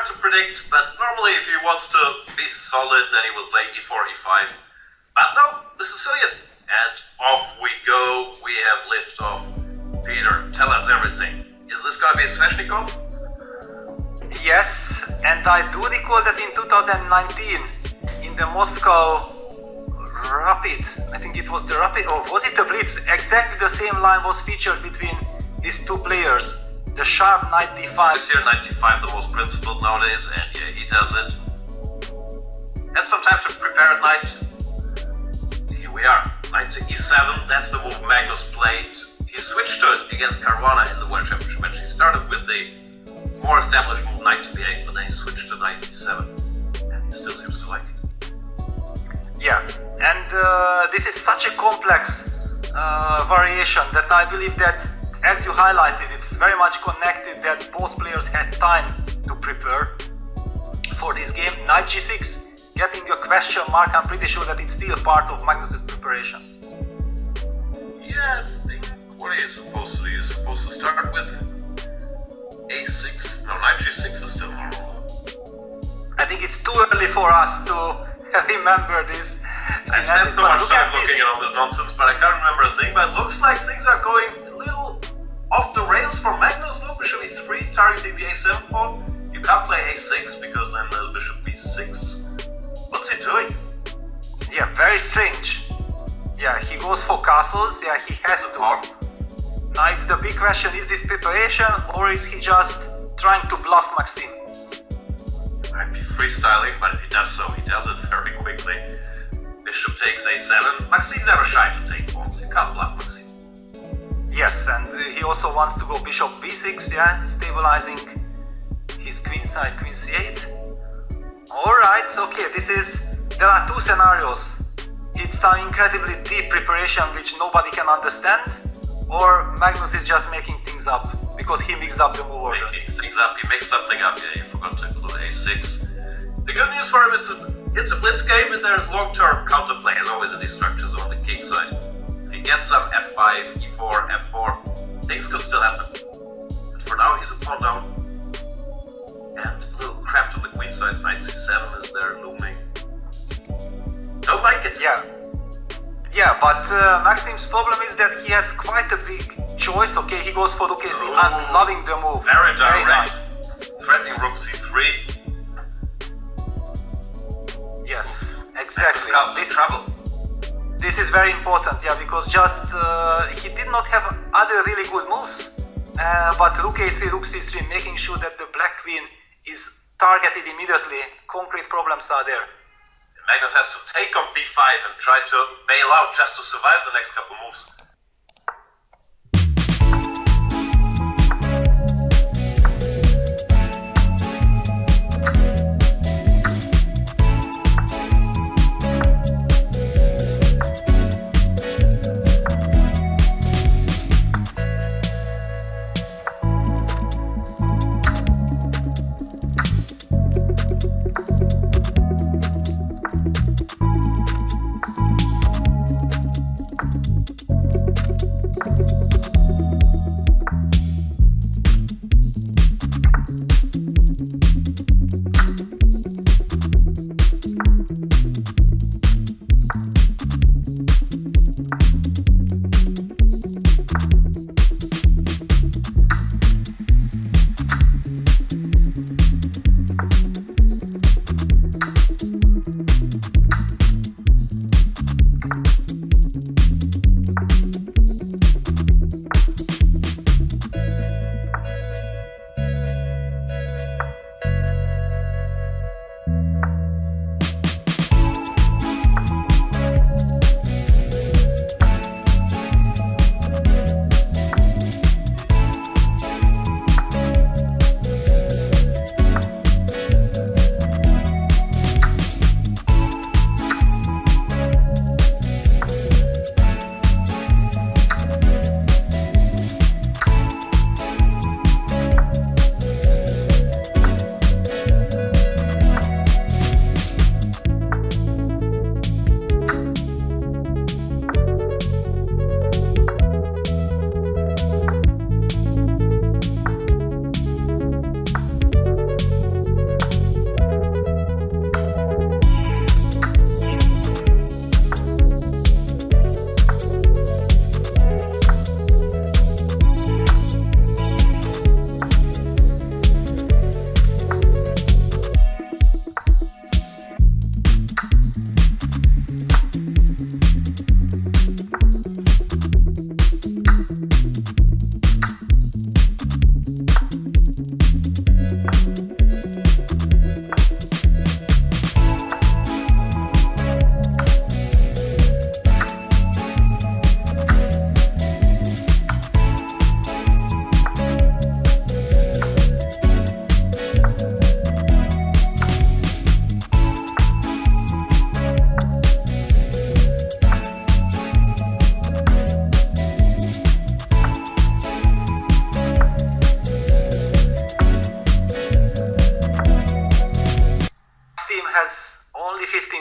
hard to predict, but normally if he wants to be solid, then he will play e4, e5. But no, the Sicilian. And off we go. We have liftoff. Peter, tell us everything. Is this gonna be a Sveshnikov? Yes, and I do recall that in 2019, in the Moscow Rapid, I think it was the Rapid, or was it the Blitz? Exactly the same line was featured between these two players. The sharp knight d5. This year, knight d5 the most principled nowadays, and yeah, he does it. Had some time to prepare at knight. Here we are, knight to e7. That's the move Magnus played. He switched to it against Caruana in the World Championship, and she started with the more established move knight to b8, but then he switched to knight e7, and he still seems to like it. Yeah, and this is such a complex variation that I believe that, as you highlighted, it's very much connected that both players had time to prepare for this game. Knight g6, getting a question mark, I'm pretty sure that it's still part of Magnus's preparation. Yeah, I think what are you supposed to do? You're supposed to start with a6. No, knight g6 is still normal. I think it's too early for us to remember this. I spent so much time looking at all this nonsense, but I can't remember a thing. But it looks like things are going a little off the rails for Magnus. Look, bishop e3, targeting the a7 pawn. You can't play a6 because then the bishop b6. What's he doing? Yeah, very strange. Yeah, he goes for castles. Yeah, he has to. Now it's the big question, is this preparation or is he just trying to bluff Maxime? Might be freestyling, but if he does so, he does it very quickly. Bishop takes a7. Maxime's never shy to take pawns. You can't bluff Maxime. Yes, and he also wants to go bishop b6, yeah, stabilizing his queen side, queen c8. Alright, okay, there are two scenarios. It's an incredibly deep preparation which nobody can understand, or Magnus is just making things up because he mixed up the move order. Making things up, he mixed something up, yeah, you forgot to include a6. The good news for him is it's a blitz game and there's long-term counterplay as always in these structures on the king side. If he gets some f5, e4, f4, things could still happen. But for now he's a pawn down. And a little cramped on the queen side, knight c7 is there looming. Don't like it. Yeah, but Maxime's problem is that he has quite a big choice. Okay, he goes for rook a6. I'm loving the move. Very direct. Very nice. Threatening rook c3. Yes, exactly. This is very important, yeah, because just he did not have other really good moves. But rook a3, rook c3, making sure that the black queen is targeted immediately. Concrete problems are there. Magnus has to take on b5 and try to bail out just to survive the next couple moves.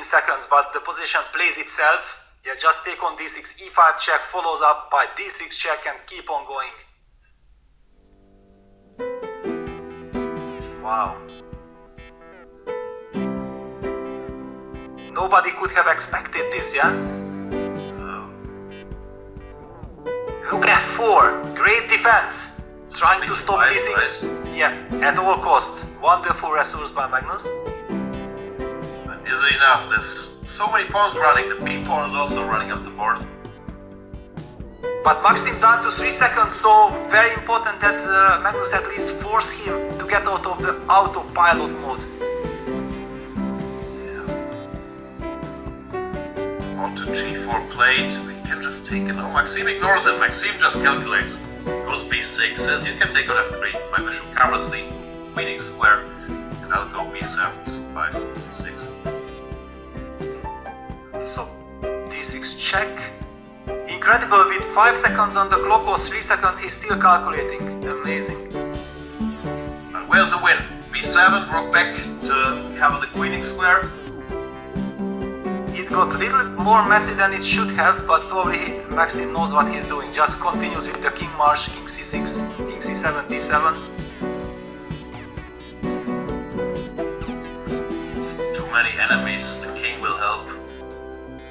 15 seconds, but the position plays itself. Yeah, just take on d6, e5 check, follows up by d6 check, and keep on going. Wow. Nobody could have expected this, yeah? Rook f4, great defense. Trying to stop d6. Yeah, at all cost. Wonderful resource by Magnus. But is it enough? There's so many pawns running. The b pawn is also running up the board. But Maxime down to 3 seconds, so very important that Magnus at least force him to get out of the autopilot mode. Yeah. On to g4 played. We can just take it. No, Maxime ignores it. Maxime just calculates. Goes b6, says you can take on f3. My bishop covers the winning square. And I'll go b7, c5, c6. So d6 check. Incredible, with 5 seconds on the clock or 3 seconds, he's still calculating. Amazing. And where's the win? b7, rook back to cover the queening square. It got a little more messy than it should have, but probably Maxime knows what he's doing. Just continues with the king march, king c6, king c7, d7. Too many enemies, the king will help.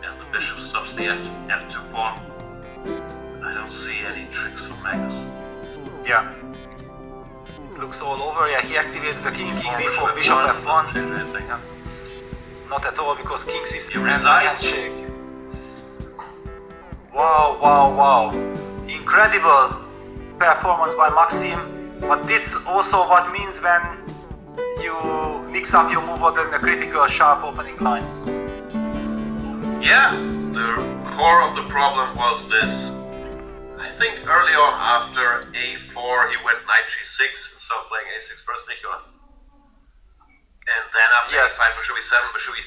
And the bishop stops the f2 pawn. I don't see any tricks from Magnus. Yeah. It looks all over. Yeah, he activates the king d4, bishop f1. Yeah. Not at all, because king c7 and handshake. Wow, wow, wow. Incredible performance by Maxime. But this also what means when you mix up your move in a critical sharp opening line. Yeah, the core of the problem was this. I think early on after a4 he went knight g6 instead of playing a6 first, Nicholas. And then after yes. a5, bishop e7, bishop e3.